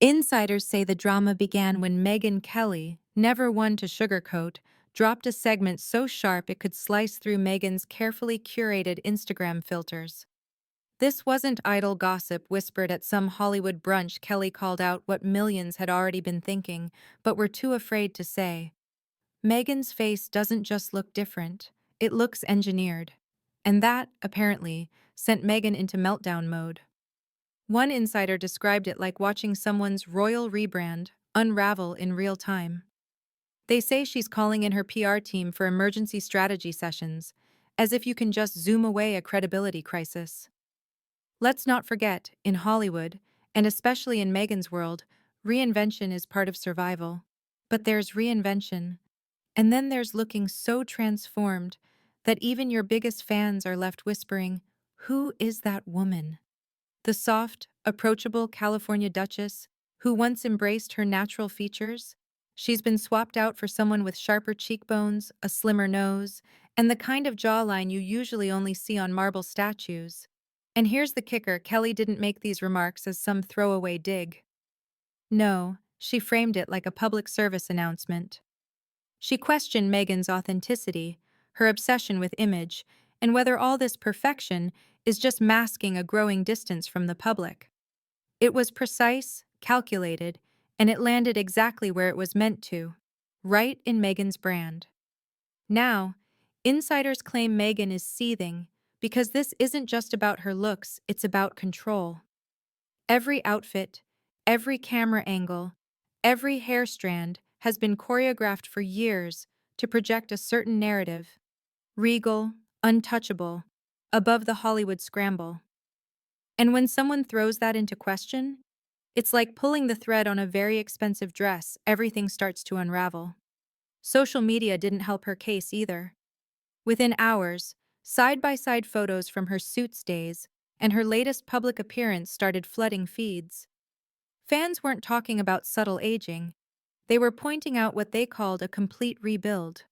Insiders say the drama began when Megyn Kelly, never one to sugarcoat, dropped a segment so sharp it could slice through Meghan's carefully curated Instagram filters. This wasn't idle gossip whispered at some Hollywood brunch. Kelly called out what millions had already been thinking, but were too afraid to say. Meghan's face doesn't just look different, it looks engineered. And that, apparently, sent Megyn into meltdown mode. One insider described it like watching someone's royal rebrand unravel in real time. They say she's calling in her PR team for emergency strategy sessions, as if you can just zoom away a credibility crisis. Let's not forget, in Hollywood, and especially in Meghan's world, reinvention is part of survival. But there's reinvention, and then there's looking so transformed that even your biggest fans are left whispering, "Who is that woman?" The soft, approachable California Duchess, who once embraced her natural features, she's been swapped out for someone with sharper cheekbones, a slimmer nose, and the kind of jawline you usually only see on marble statues. And here's the kicker: Kelly didn't make these remarks as some throwaway dig. No, she framed it like a public service announcement. She questioned Meghan's authenticity, her obsession with image, and whether all this perfection is just masking a growing distance from the public. It was precise, calculated, and it landed exactly where it was meant to, right in Meghan's brand. Now, insiders claim Megyn is seething because this isn't just about her looks, it's about control. Every outfit, every camera angle, every hair strand has been choreographed for years to project a certain narrative: regal, untouchable, above the Hollywood scramble. And when someone throws that into question, it's like pulling the thread on a very expensive dress, everything starts to unravel. Social media didn't help her case either. Within hours, side-by-side photos from her Suits days and her latest public appearance started flooding feeds. Fans weren't talking about subtle aging, they were pointing out what they called a complete rebuild.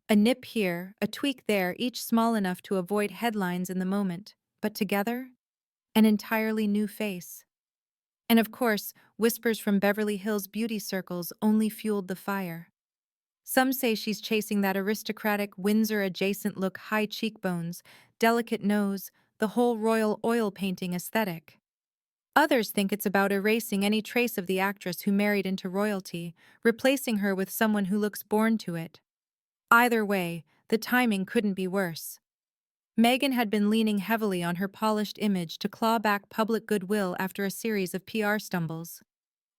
A nip here, a tweak there, each small enough to avoid headlines in the moment, but together, an entirely new face. And of course, whispers from Beverly Hills beauty circles only fueled the fire. Some say she's chasing that aristocratic Windsor-adjacent look: high cheekbones, delicate nose, the whole royal oil painting aesthetic. Others think it's about erasing any trace of the actress who married into royalty, replacing her with someone who looks born to it. Either way, the timing couldn't be worse. Megyn had been leaning heavily on her polished image to claw back public goodwill after a series of PR stumbles.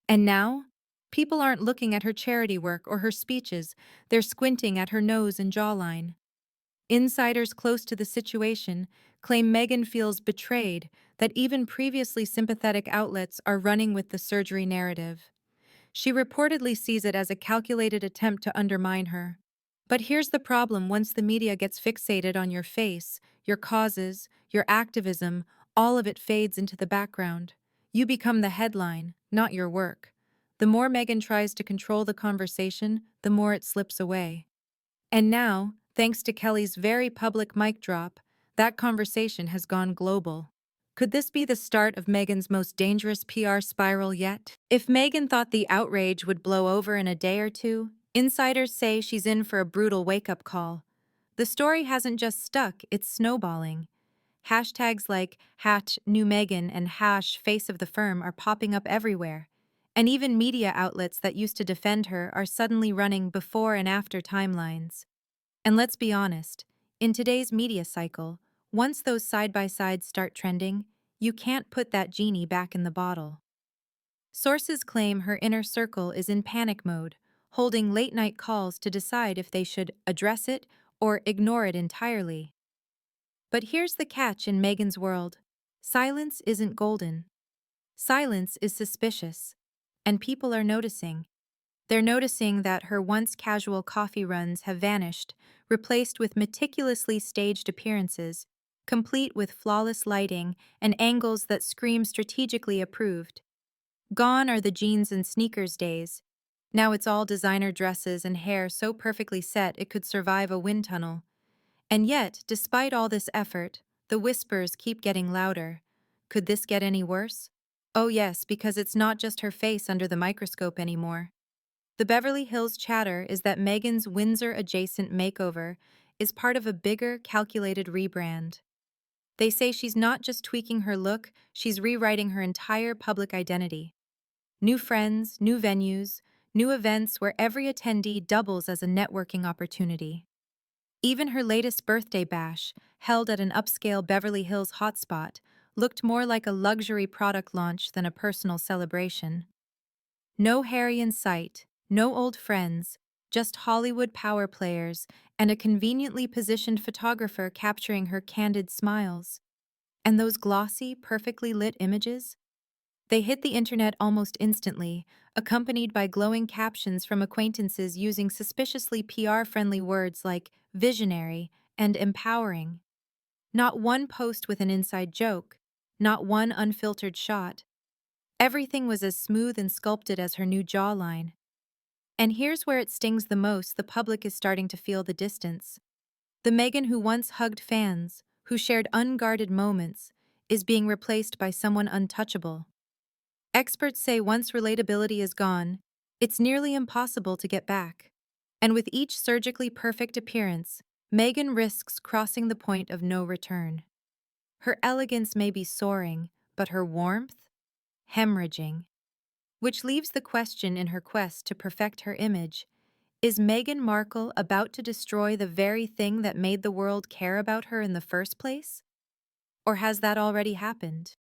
And now, people aren't looking at her charity work or her speeches, they're squinting at her nose and jawline. Insiders close to the situation claim Megyn feels betrayed, that even previously sympathetic outlets are running with the surgery narrative. She reportedly sees it as a calculated attempt to undermine her. But here's the problem: once the media gets fixated on your face, your causes, your activism, all of it fades into the background. You become the headline, not your work. The more Megyn tries to control the conversation, the more it slips away. And now, thanks to Kelly's very public mic drop, that conversation has gone global. Could this be the start of Megyn's most dangerous PR spiral yet? If Megyn thought the outrage would blow over in a day or two, insiders say she's in for a brutal wake-up call. The story hasn't just stuck, it's snowballing. Hashtags like #NewMegyn and #face of the firm are popping up everywhere. And even media outlets that used to defend her are suddenly running before and after timelines. And let's be honest, in today's media cycle, once those side-by-sides start trending, you can't put that genie back in the bottle. Sources claim her inner circle is in panic mode, holding late-night calls to decide if they should address it or ignore it entirely. But here's the catch in Megyn's world: silence isn't golden. Silence is suspicious, and people are noticing. They're noticing that her once casual coffee runs have vanished, replaced with meticulously staged appearances, complete with flawless lighting and angles that scream strategically approved. Gone are the jeans and sneakers days. Now it's all designer dresses and hair so perfectly set it could survive a wind tunnel. And yet, despite all this effort, the whispers keep getting louder. Could this get any worse? Oh yes, because it's not just her face under the microscope anymore. The Beverly Hills chatter is that Meghan's Windsor-adjacent makeover is part of a bigger, calculated rebrand. They say she's not just tweaking her look, she's rewriting her entire public identity. New friends, new venues, new events where every attendee doubles as a networking opportunity. Even her latest birthday bash, held at an upscale Beverly Hills hotspot, looked more like a luxury product launch than a personal celebration. No Harry in sight, no old friends, just Hollywood power players and a conveniently positioned photographer capturing her candid smiles. And those glossy, perfectly lit images? They hit the internet almost instantly, accompanied by glowing captions from acquaintances using suspiciously PR-friendly words like visionary and empowering. Not one post with an inside joke, not one unfiltered shot. Everything was as smooth and sculpted as her new jawline. And here's where it stings the most: the public is starting to feel the distance. The Megyn who once hugged fans, who shared unguarded moments, is being replaced by someone untouchable. Experts say once relatability is gone, it's nearly impossible to get back. And with each surgically perfect appearance, Megyn risks crossing the point of no return. Her elegance may be soaring, but her warmth? Hemorrhaging. Which leaves the question in her quest to perfect her image: is Meghan Markle about to destroy the very thing that made the world care about her in the first place? Or has that already happened?